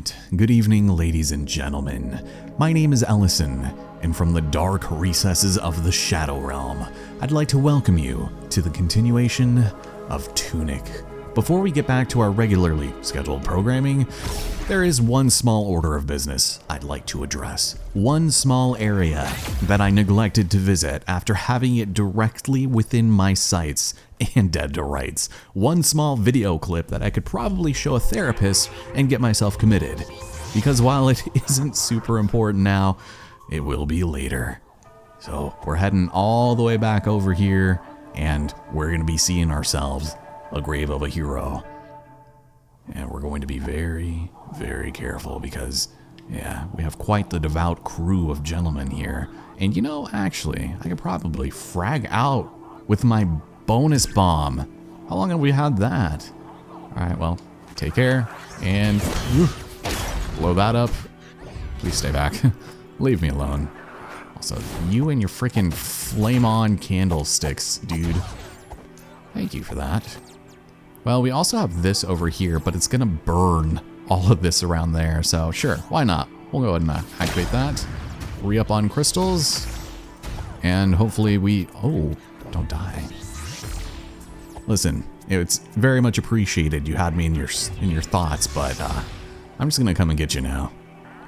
Alright, good evening ladies and gentlemen. My name is Ellison, and from the dark recesses of the Shadow Realm, I'd like to welcome you to the continuation of Tunic. Before we get back to our regularly scheduled programming, there is one small order of business I'd like to address. One small area that I neglected to visit after having it directly within my sights and dead to rights. One small video clip that I could probably show a therapist and get myself committed. Because while it isn't super important now, it will be later. So we're heading all the way back over here, and we're going to be seeing ourselves a grave of a hero. And we're going to be very, very careful because, yeah, we have quite the devout crew of gentlemen here. And you know, actually, I could probably frag out with my bonus bomb. How long have we had that? Alright, well, take care, and blow that up. Please stay back. Leave me alone. Also, you and your freaking flame-on candlesticks, dude. Thank you for that. Well, we also have this over here, but it's gonna burn all of this around there, so sure, why not? We'll go ahead and activate that. Re-up on crystals, and hopefully we... Oh, don't die. Listen, it's very much appreciated you had me in your thoughts, but I'm just gonna come and get you now.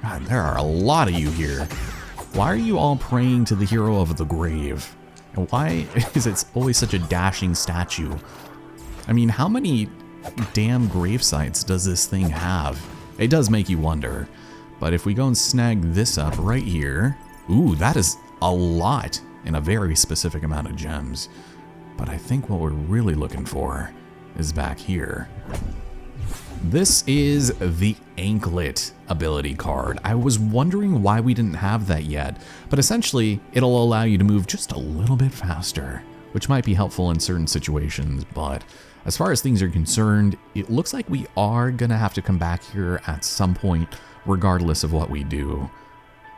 God, there are a lot of you here. Why are you all praying to the hero of the grave? And why is it always such a dashing statue? I mean, how many damn grave sites does this thing have? It does make you wonder. But if we go and snag this up right here... Ooh, that is a lot in a very specific amount of gems. But I think what we're really looking for is back here. This is the Anklet ability card. I was wondering why we didn't have that yet, but essentially it'll allow you to move just a little bit faster, which might be helpful in certain situations, but as far as things are concerned, it looks like we are gonna have to come back here at some point, regardless of what we do.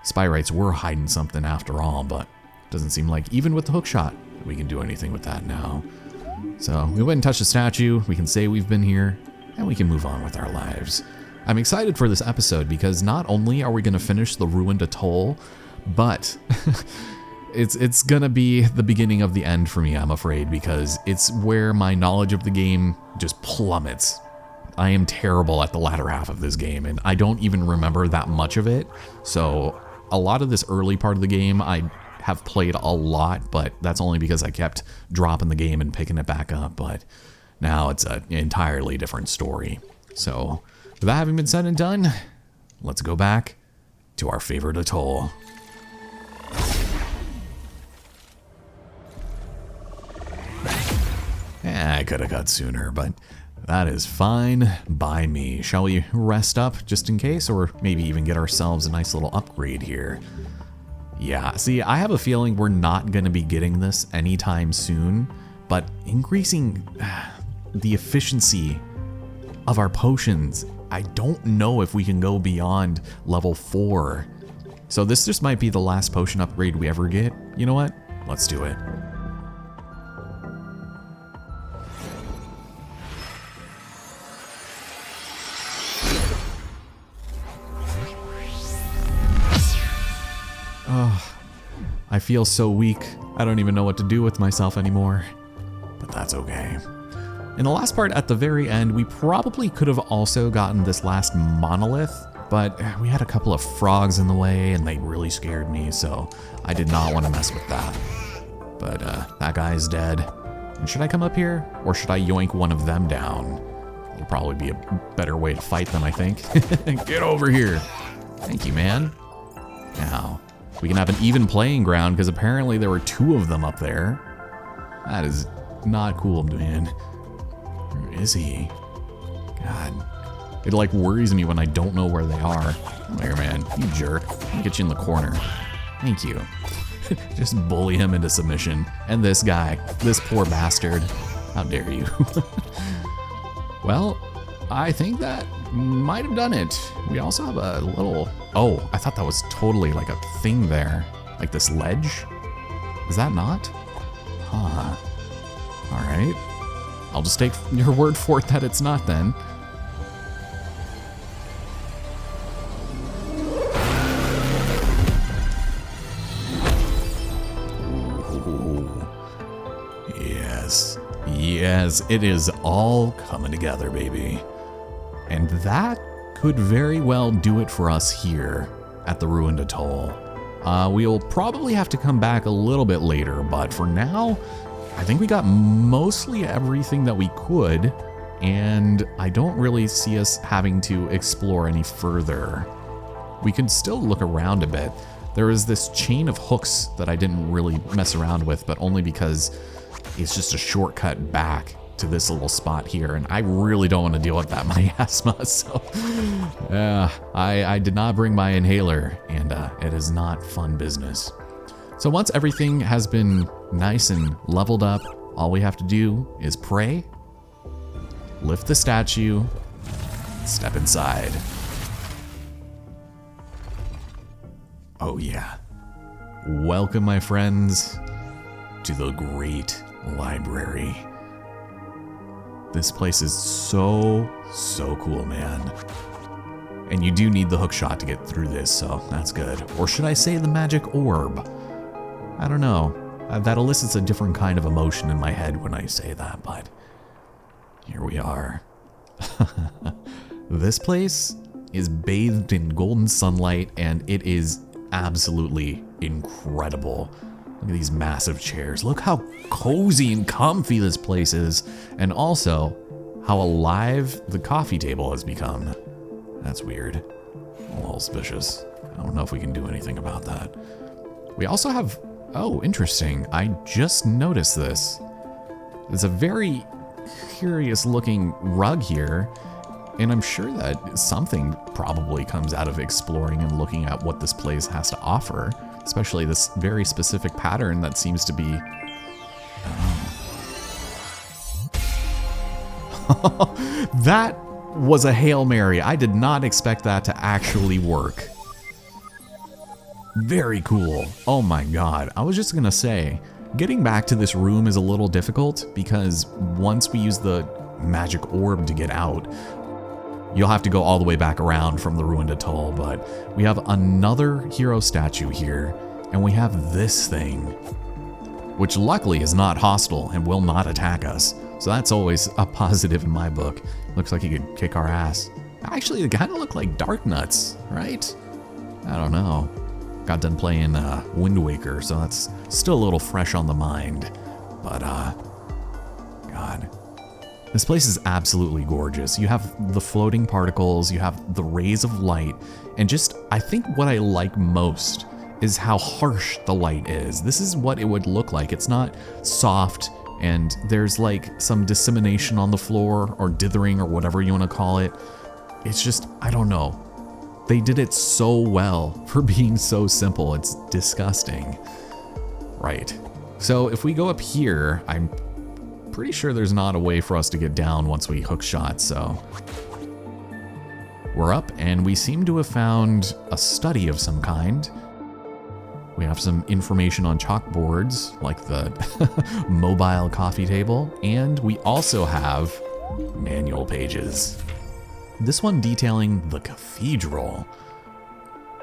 Spyrites were hiding something after all, but it doesn't seem like even with the hookshot, we can do anything with that now. So we went and touched the statue, we can say we've been here, and we can move on with our lives. I'm excited for this episode because not only are we gonna finish the ruined atoll, but it's gonna be the beginning of the end for me, I'm afraid, because it's where my knowledge of the game just plummets. I am terrible at the latter half of this game, and I don't even remember that much of it. So a lot of this early part of the game, I have played a lot, but that's only because I kept dropping the game and picking it back up. But now it's an entirely different story. So with that having been said and done, let's go back to our favorite atoll. I could have got sooner, but that is fine by me. Shall we rest up just in case, or maybe even get ourselves a nice little upgrade here? Yeah, see, I have a feeling we're not going to be getting this anytime soon, but increasing the efficiency of our potions, I don't know if we can go beyond level 4. So this just might be the last potion upgrade we ever get. You know what? Let's do it. I feel so weak, I don't even know what to do with myself anymore. But that's okay. In the last part at the very end, we probably could have also gotten this last monolith, but we had a couple of frogs in the way and they really scared me, so I did not want to mess with that. But that guy's dead. And should I come up here, or should I yoink one of them down? It'll probably be a better way to fight them, I think. Get over here. Thank you, man. Now, we can have an even playing ground because apparently there were 2 of them up there. That is not cool, man. Where is he? God. It like worries me when I don't know where they are. Come here, man. You jerk. Let me get you in the corner. Thank you. Just bully him into submission. And this guy. This poor bastard. How dare you. Well, I think that might have done it. We also have a little... Oh, I thought that was totally like a thing there. Like this ledge? Is that not? Huh. Alright. I'll just take your word for it that it's not then. Yes, it is all coming together, baby. And that could very well do it for us here at the Ruined Atoll. We'll probably have to come back a little bit later, but for now, I think we got mostly everything that we could, and I don't really see us having to explore any further. We can still look around a bit. There is this chain of hooks that I didn't really mess around with, but only because it's just a shortcut back to this little spot here, and I really don't want to deal with that miasma, so yeah, I did not bring my inhaler, and it is not fun business. So once everything has been nice and leveled up, all we have to do is pray, lift the statue, step inside. Oh yeah. Welcome, my friends, to the great library. This place is so cool, man. And you do need the hook shot to get through this, so that's good. Or should I say the magic orb? I don't know. That elicits a different kind of emotion in my head when I say that, but here we are. This place is bathed in golden sunlight, and it is absolutely incredible. Look at these massive chairs. Look how cozy and comfy this place is, and also how alive the coffee table has become. That's weird. A little suspicious. I don't know if we can do anything about that. We also have, oh, interesting. I just noticed this. There's a very curious looking rug here, and I'm sure that something probably comes out of exploring and looking at what this place has to offer, especially this very specific pattern that seems to be... That was a Hail Mary. I did not expect that to actually work. Very cool. Oh my god. I was just gonna say, getting back to this room is a little difficult because once we use the magic orb to get out, you'll have to go all the way back around from the Ruined Atoll, but we have another hero statue here, and we have this thing, which luckily is not hostile and will not attack us. So that's always a positive in my book. Looks like he could kick our ass. Actually, it kind of looked like Dark Nuts, right? I don't know. Got done playing Wind Waker, so that's still a little fresh on the mind. But, God. This place is absolutely gorgeous. You have the floating particles, you have the rays of light, and just, I think what I like most is how harsh the light is. This is what it would look like. It's not soft, and there's like some dissemination on the floor, or dithering, or whatever you want to call it. It's just, I don't know. They did it so well for being so simple. It's disgusting. Right. So if we go up here, I'm pretty sure there's not a way for us to get down once we hook shot, so we're up, and we seem to have found a study of some kind. We have some information on chalkboards, like the mobile coffee table, and we also have manual pages. This one detailing the cathedral.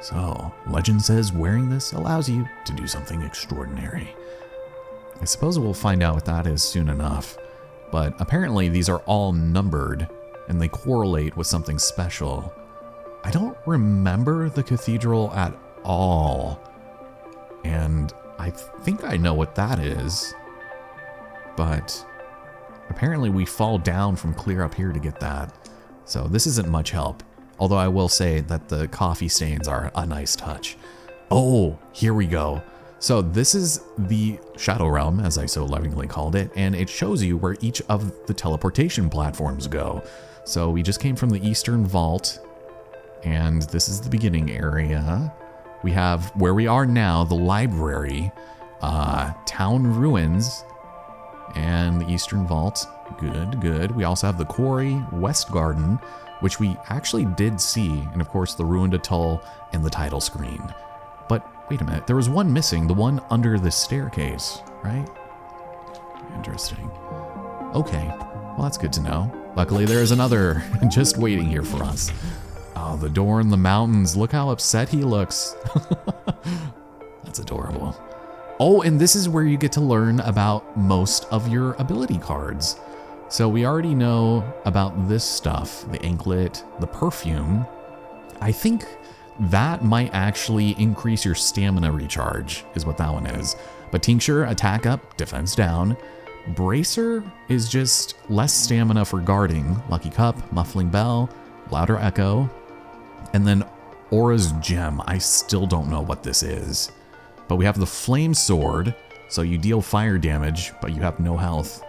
So, legend says wearing this allows you to do something extraordinary. I suppose we'll find out what that is soon enough, but apparently these are all numbered, and they correlate with something special. I don't remember the cathedral at all, and I think I know what that is, but apparently we fall down from clear up here to get that, so this isn't much help, although I will say that the coffee stains are a nice touch. Oh, here we go. So this is the Shadow Realm, as I so lovingly called it, and it shows you where each of the teleportation platforms go. So we just came from the Eastern Vault, and this is the beginning area. We have where we are now, the library, town ruins, and the Eastern Vault. Good, good. We also have the quarry, West Garden, which we actually did see, and of course the Ruined Atoll and the title screen. But wait a minute, there was one missing, the one under the staircase, right? Interesting. Okay, well that's good to know. Luckily there is another just waiting here for us. Oh, the door in the mountains, look how upset he looks. That's adorable. Oh, and this is where you get to learn about most of your ability cards. So we already know about this stuff, the anklet, the perfume. I think that might actually increase your stamina recharge, is what that one is. But tincture, attack up, defense down. Bracer is just less stamina for guarding. Lucky cup, muffling bell, louder echo. And then Aura's gem, I still don't know what this is. But we have the flame sword, so you deal fire damage, but you have no health.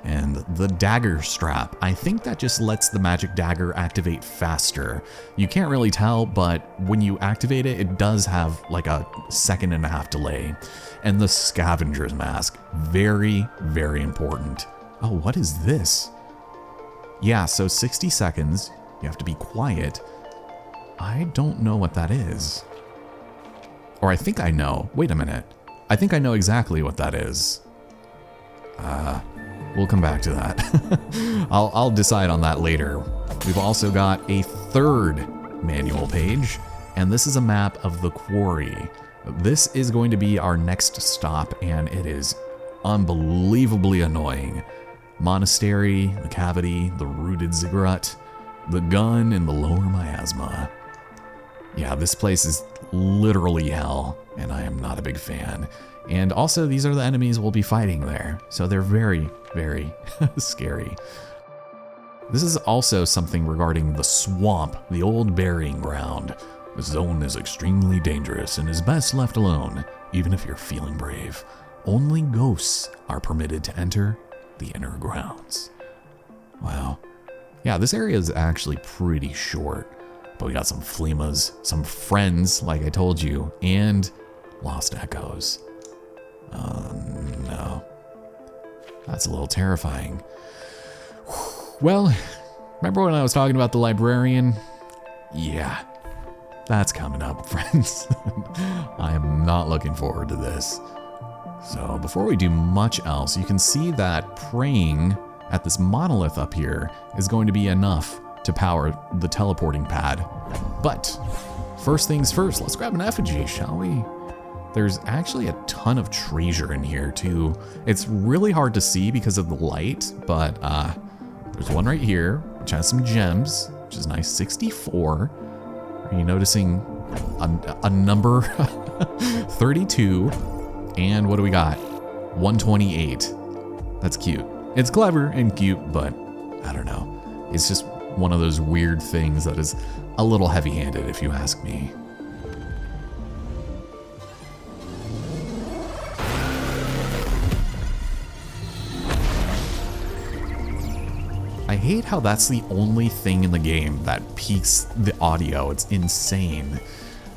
And the dagger strap, I think that just lets the magic dagger activate faster. You can't really tell, but when you activate it, it does have like a 1.5 second delay. And the scavenger's mask, very, very important. Oh, what is this? Yeah, so 60 seconds, you have to be quiet. I don't know what that is. Or I think I know. Wait a minute. I think I know exactly what that is. We'll come back to that. I'll decide on that later. We've also got a third manual page, and this is a map of the quarry. This is going to be our next stop, and it is unbelievably annoying. Monastery, the cavity, the rooted ziggurat, the gun, and the lower miasma. Yeah, this place is literally hell, and I am not a big fan. And also, these are the enemies we'll be fighting there, so they're very, very scary. This is also something regarding the swamp, the old burying ground. The zone is extremely dangerous and is best left alone, even if you're feeling brave. Only ghosts are permitted to enter the inner grounds. Wow. Yeah, this area is actually pretty short, but we got some flemas, some friends, like I told you, and lost echoes. No. That's a little terrifying. Well, remember when I was talking about the librarian? Yeah, that's coming up, friends. I am not looking forward to this. So before we do much else, you can see that praying at this monolith up here is going to be enough to power the teleporting pad. But first things first, let's grab an effigy, shall we? There's actually a ton of treasure in here too. It's really hard to see because of the light, but there's one right here, which has some gems, which is nice, 64. Are you noticing a number? 32, and what do we got? 128. That's cute. It's clever and cute, but I don't know. It's just one of those weird things that is a little heavy-handed, if you ask me. I hate how that's the only thing in the game that peaks the audio. It's insane.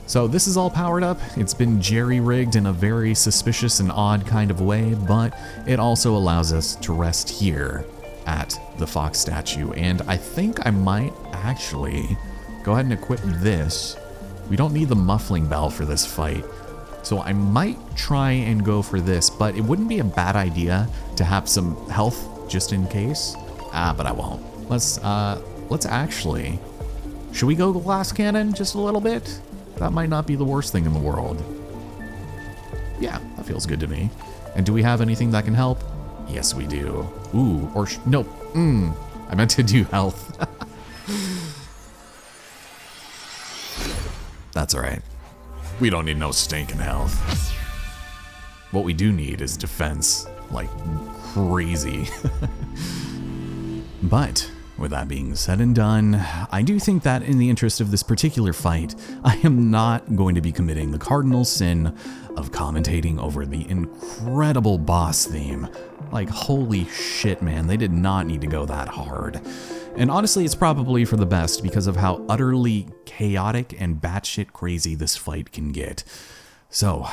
So this is all powered up. It's been jerry-rigged in a very suspicious and odd kind of way, but it also allows us to rest here at the fox statue. And I think I might actually go ahead and equip this. We don't need the muffling bell for this fight, so I might try and go for this, but it wouldn't be a bad idea to have some health just in case. But I won't. Let's actually, should we go glass cannon just a little bit? That might not be the worst thing in the world. Yeah, that feels good to me. And do we have anything that can help? Yes, we do. Ooh, or nope. I meant to do health. That's all right. We don't need no stinking health. What we do need is defense, like crazy. But with that being said and done, I do think that in the interest of this particular fight, I am not going to be committing the cardinal sin of commentating over the incredible boss theme. Like, holy shit, man, they did not need to go that hard. And honestly, it's probably for the best because of how utterly chaotic and batshit crazy this fight can get. So,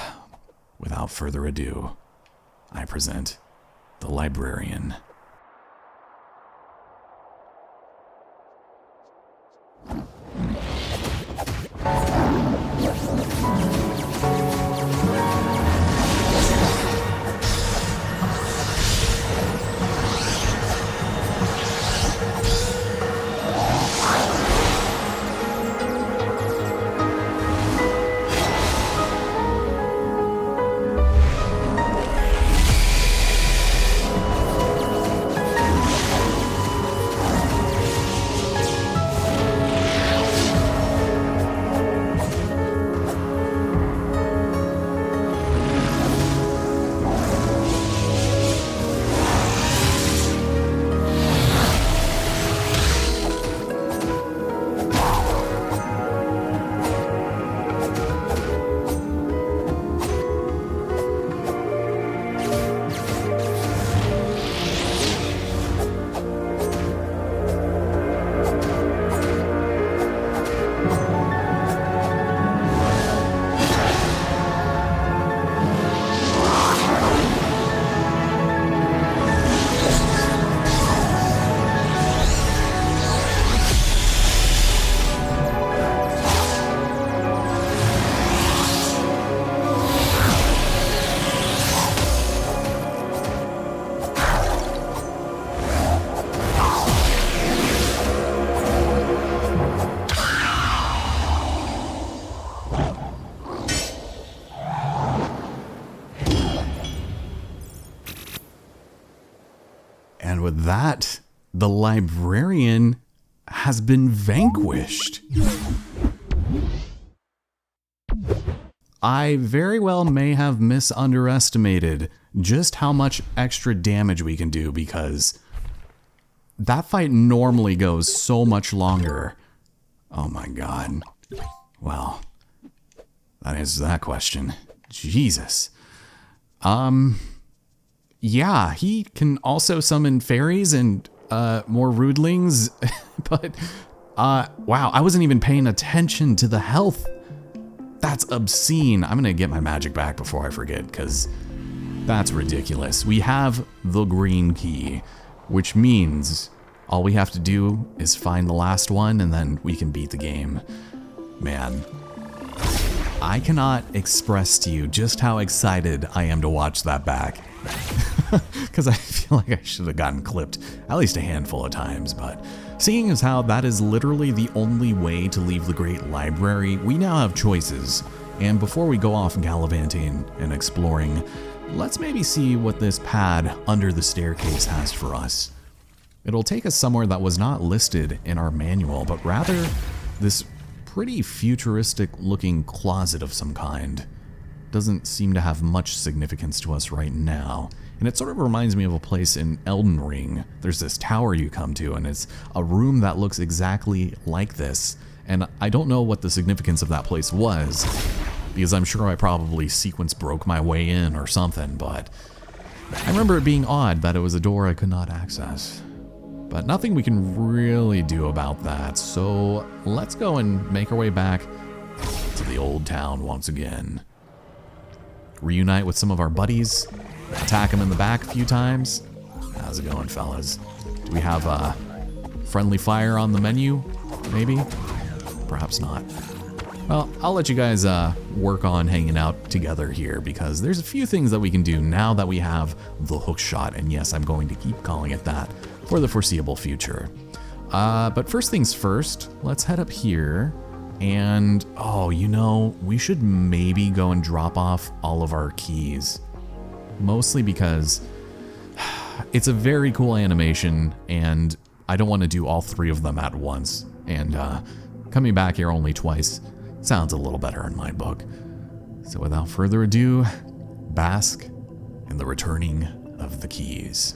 without further ado, I present the librarian. And with that, the librarian has been vanquished. I very well may have misunderestimated just how much extra damage we can do, because that fight normally goes so much longer. Oh my god. Well, that answers that question. Jesus. Yeah, he can also summon fairies and more rudlings, but wow, I wasn't even paying attention to the health. That's obscene. I'm gonna get my magic back before I forget, because that's ridiculous. We have the green key, which means all we have to do is find the last one and then we can beat the game. Man, I cannot express to you just how excited I am to watch that back. Because I feel like I should have gotten clipped at least a handful of times, but seeing as how that is literally the only way to leave the Great Library, we now have choices. And before we go off gallivanting and exploring, let's maybe see what this pad under the staircase has for us. It'll take us somewhere that was not listed in our manual, but rather this pretty futuristic looking closet of some kind. Doesn't seem to have much significance to us right now. And it sort of reminds me of a place in Elden Ring. There's this tower you come to, and it's a room that looks exactly like this. And I don't know what the significance of that place was, because I'm sure I probably sequence broke my way in or something, but I remember it being odd that it was a door I could not access. But nothing we can really do about that, so let's go and make our way back to the old town once again. Reunite with some of our buddies, attack them in the back a few times. How's it going, fellas? Do we have friendly fire on the menu? Maybe? Perhaps not. Well, I'll let you guys work on hanging out together here, because there's a few things that we can do now that we have the hook shot, and yes, I'm going to keep calling it that for the foreseeable future. But first things first, let's head up here. And, oh, you know, we should maybe go and drop off all of our keys. Mostly because it's a very cool animation, and I don't want to do all three of them at once. And coming back here only twice sounds a little better in my book. So without further ado, bask in the returning of the keys.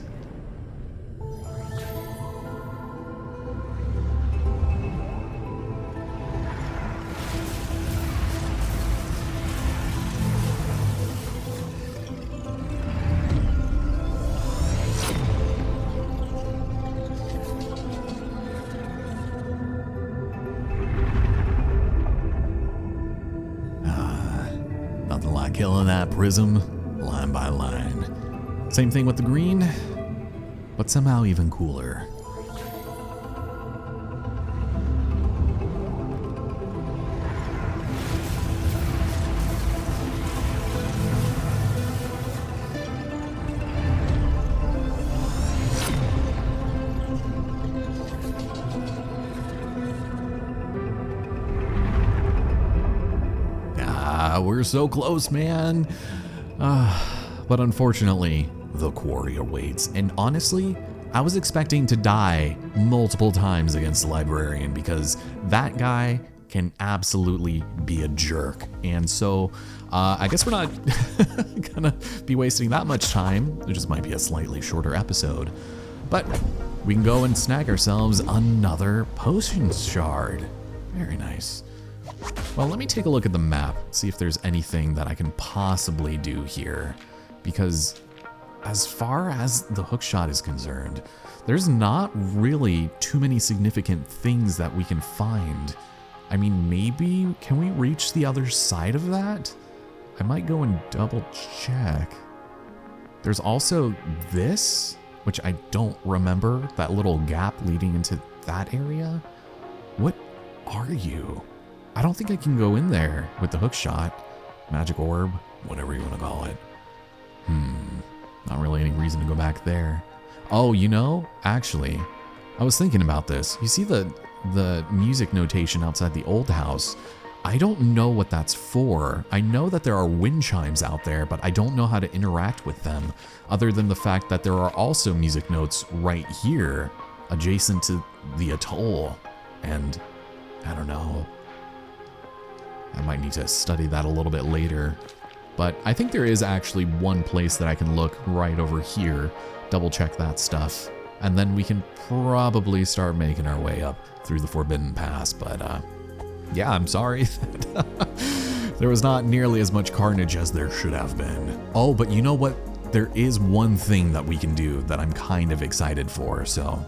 Nothing like killing that prism line by line. Same thing with the green, but somehow even cooler. We're so close, man. But unfortunately, the quarry awaits. And honestly, I was expecting to die multiple times against the librarian, because that guy can absolutely be a jerk. And so I guess we're not gonna be wasting that much time. It just might be a slightly shorter episode. But we can go and snag ourselves another potion shard. Very nice. Well, let me take a look at the map, see if there's anything that I can possibly do here, because as far as the hookshot is concerned, there's not really too many significant things that we can find. I mean, maybe, can we reach the other side of that? I might go and double check. There's also this, which I don't remember, that little gap leading into that area. What are you? I don't think I can go in there with the hookshot, magic orb, whatever you want to call it. Not really any reason to go back there. Oh, you know, actually, I was thinking about this. You see the music notation outside the old house? I don't know what that's for. I know that there are wind chimes out there, but I don't know how to interact with them, other than the fact that there are also music notes right here, adjacent to the atoll. And I don't know. I might need to study that a little bit later. But I think there is actually one place that I can look right over here, double check that stuff, and then we can probably start making our way up through the Forbidden Pass. But yeah, I'm sorry that there was not nearly as much carnage as there should have been. Oh, but you know what? There is one thing that we can do that I'm kind of excited for, so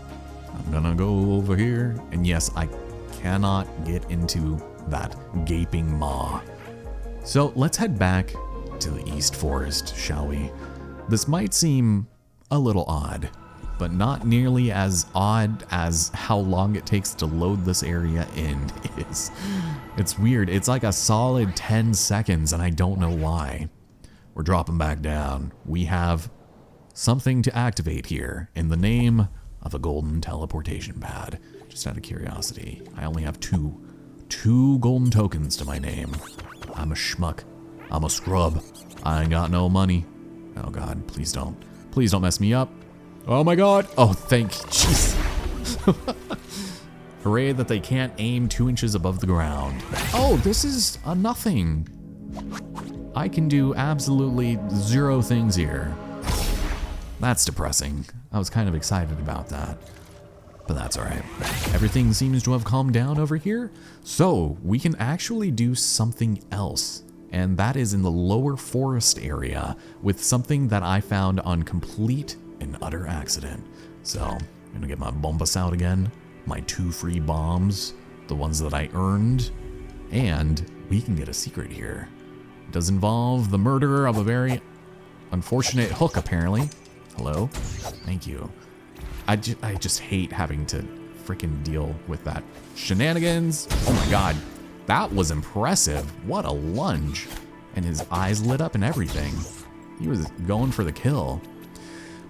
I'm gonna go over here. And yes, I cannot get into that gaping maw. So let's head back to the East Forest, shall we? This might seem a little odd, but not nearly as odd as how long it takes to load this area in is. It's weird. It's like a solid 10 seconds, and I don't know why. We're dropping back down. We have something to activate here in the name of a golden teleportation pad. Just out of curiosity, I only have two golden tokens to my name. I'm a schmuck. I'm a scrub. I ain't got no money. Oh God, please don't mess me up. Oh my God. Oh, thank you. Jeez. Hooray that they can't aim 2 inches above the ground. Oh, this is a nothing. I can do absolutely 0 things here. That's depressing. I was kind of excited about that, but that's all right. Everything seems to have calmed down over here, so we can actually do something else. And that is in the lower forest area with something that I found on complete and utter accident. So I'm gonna get my bombas out again, my 2 free bombs, the ones that I earned, and we can get a secret here. It does involve the murder of a very unfortunate hook, apparently. Hello? Thank you. I just hate having to freaking deal with that shenanigans. Oh my God. That was impressive. What a lunge. And his eyes lit up and everything. He was going for the kill.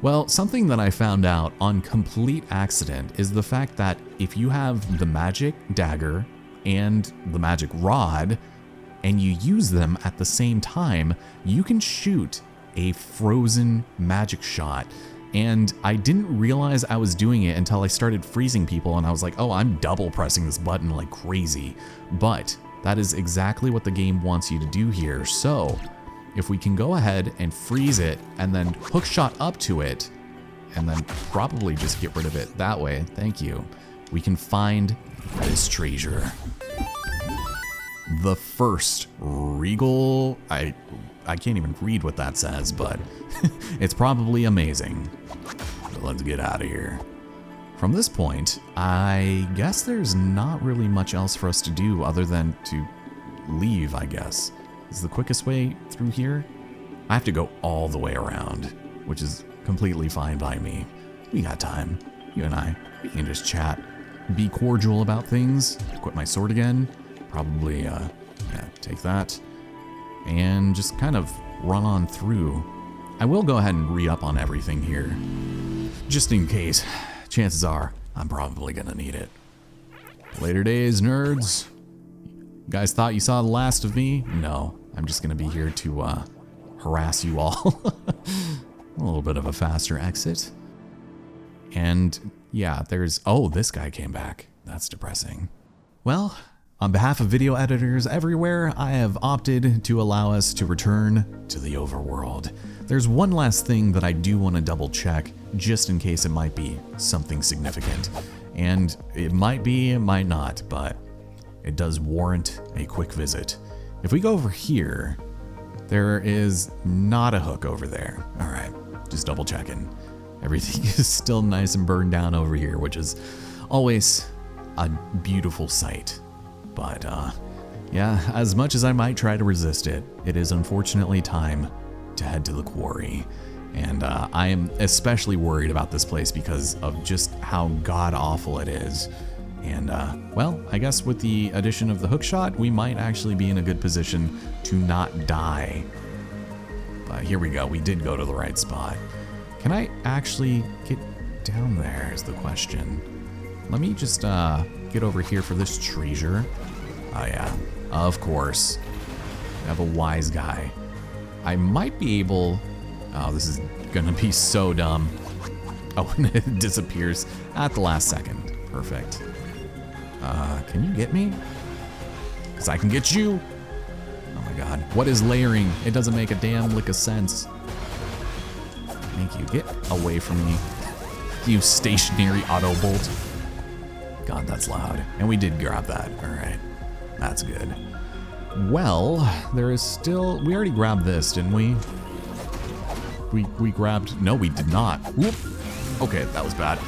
Well, something that I found out on complete accident is the fact that if you have the magic dagger and the magic rod, and you use them at the same time, you can shoot a frozen magic shot. And I didn't realize I was doing it until I started freezing people, and I was like, oh, I'm double pressing this button like crazy. But that is exactly what the game wants you to do here. So if we can go ahead and freeze it and then hook shot up to it and then probably just get rid of it that way, thank you, we can find this treasure. The first regal, I can't even read what that says, but it's probably amazing. So let's get out of here. From this point, I guess there's not really much else for us to do other than to leave, I guess. Is the quickest way through here? I have to go all the way around, which is completely fine by me. We got time. You and I, we can just chat, be cordial about things, equip my sword again, probably, yeah, take that, and just kind of run on through. I will go ahead and re-up on everything here, just in case. Chances are I'm probably gonna need it. Later days, nerds. You guys thought you saw the last of me? No, I'm just gonna be here to harass you all. A little bit of a faster exit. And yeah, oh, this guy came back. That's depressing. Well, on behalf of video editors everywhere, I have opted to allow us to return to the overworld. There's one last thing that I do want to double check, just in case it might be something significant. And it might be, it might not, but it does warrant a quick visit. If we go over here, there is not a hook over there. All right, just double checking. Everything is still nice and burned down over here, which is always a beautiful sight. But yeah, as much as I might try to resist it, it is unfortunately time to head to the quarry. And I am especially worried about this place because of just how god-awful it is. And well, I guess with the addition of the hookshot, we might actually be in a good position to not die. But here we go, we did go to the right spot. Can I actually get down there is the question. Let me just get over here for this treasure. Oh yeah, of course. I have a wise guy. I might be able... Oh, this is gonna be so dumb. Oh, and it disappears at the last second. Perfect. Can you get me? Because I can get you. Oh my god. What is layering? It doesn't make a damn lick of sense. Thank you. Get away from me, you stationary auto bolt. God, that's loud. And we did grab that. All right. That's good. Well, there is still... We already grabbed this, didn't we? We grabbed... No, we did not. Whoop. Okay, that was bad.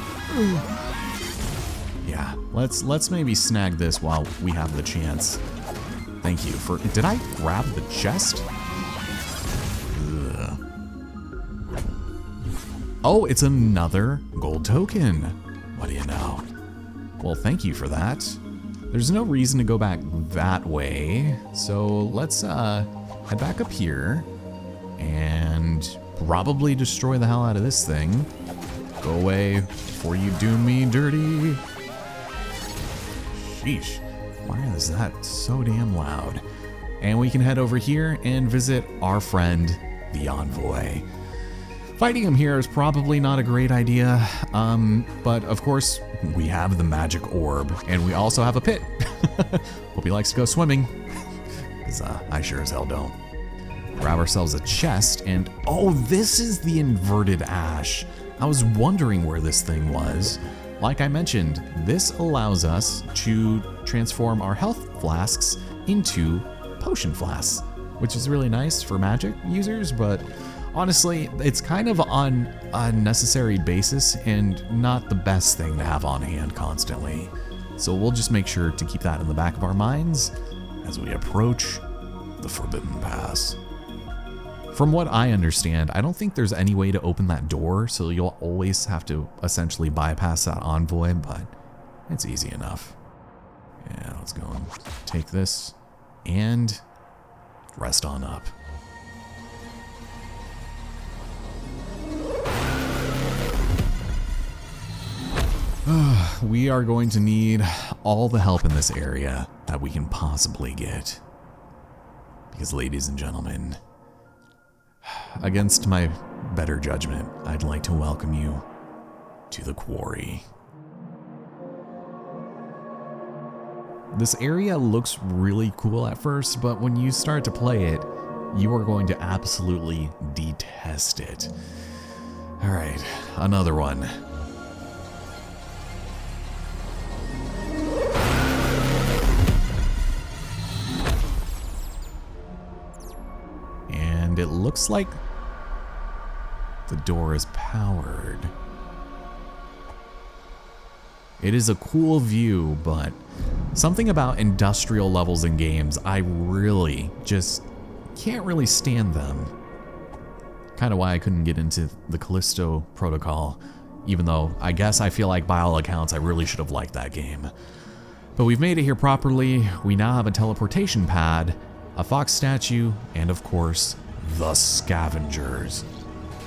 Yeah, let's maybe snag this while we have the chance. Thank you for... Did I grab the chest? Ugh. Oh, it's another gold token. What do you know? Well, thank you for that. There's no reason to go back that way, so let's head back up here and probably destroy the hell out of this thing. Go away before you do me dirty. Sheesh, why is that so damn loud? And we can head over here and visit our friend, the Envoy. Fighting him here is probably not a great idea, but of course, we have the magic orb, and we also have a pit. Hope he likes to go swimming, because I sure as hell don't. Grab ourselves a chest, and oh, this is the inverted ash. I was wondering where this thing was. Like I mentioned, this allows us to transform our health flasks into potion flasks, which is really nice for magic users, but honestly, it's kind of on a necessary basis and not the best thing to have on hand constantly. So we'll just make sure to keep that in the back of our minds as we approach the Forbidden Pass. From what I understand, I don't think there's any way to open that door, so you'll always have to essentially bypass that envoy, but it's easy enough. Yeah, let's go and take this and rest on up. We are going to need all the help in this area that we can possibly get. Because, ladies and gentlemen, against my better judgment, I'd like to welcome you to the quarry. This area looks really cool at first, but when you start to play it, you are going to absolutely detest it. All right, another one. And it looks like the door is powered. It is a cool view, but something about industrial levels in games, I really just can't really stand them. Kind of why I couldn't get into the Callisto Protocol, even though I guess I feel like by all accounts I really should have liked that game. But we've made it here properly. We now have a teleportation pad, a fox statue, and of course, the scavengers.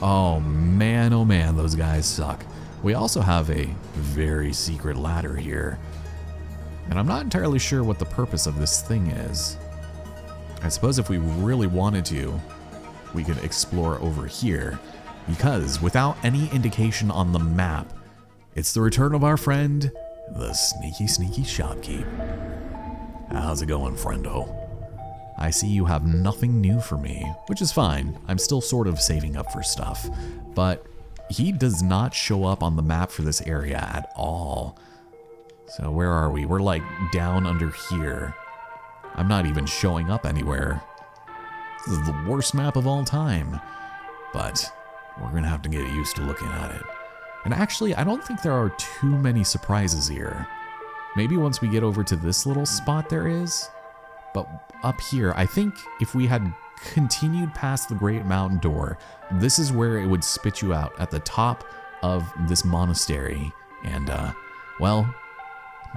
Oh man, those guys suck. We also have a very secret ladder here, and I'm not entirely sure what the purpose of this thing is. I suppose if we really wanted to, we could explore over here, because without any indication on the map, it's the return of our friend, the sneaky shopkeep. How's it going, friendo? I see you have nothing new for me, which is fine. I'm still sort of saving up for stuff, but he does not show up on the map for this area at all. So where are we? We're like down under here. I'm not even showing up anywhere. This is the worst map of all time. But we're gonna have to get used to looking at it. And actually, I don't think there are too many surprises here. Maybe once we get over to this little spot there is. But up here, I think if we had continued past the Great Mountain Door, this is where it would spit you out at the top of this monastery. And, well,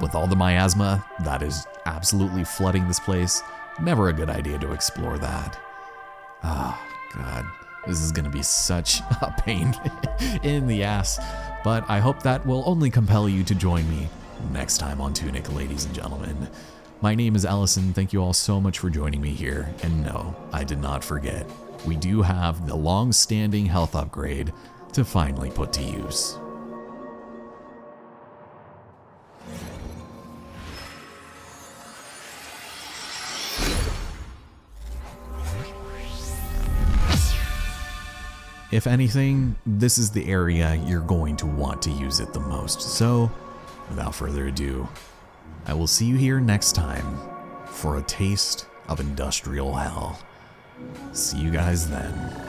with all the miasma that is absolutely flooding this place, never a good idea to explore that. Ah, God, this is gonna be such a pain in the ass. But I hope that will only compel you to join me next time on Tunic, ladies and gentlemen. My name is Allison. Thank you all so much for joining me here. And no, I did not forget. We do have the long-standing health upgrade to finally put to use. If anything, this is the area you're going to want to use it the most. So, without further ado, I will see you here next time for a taste of industrial hell. See you guys then.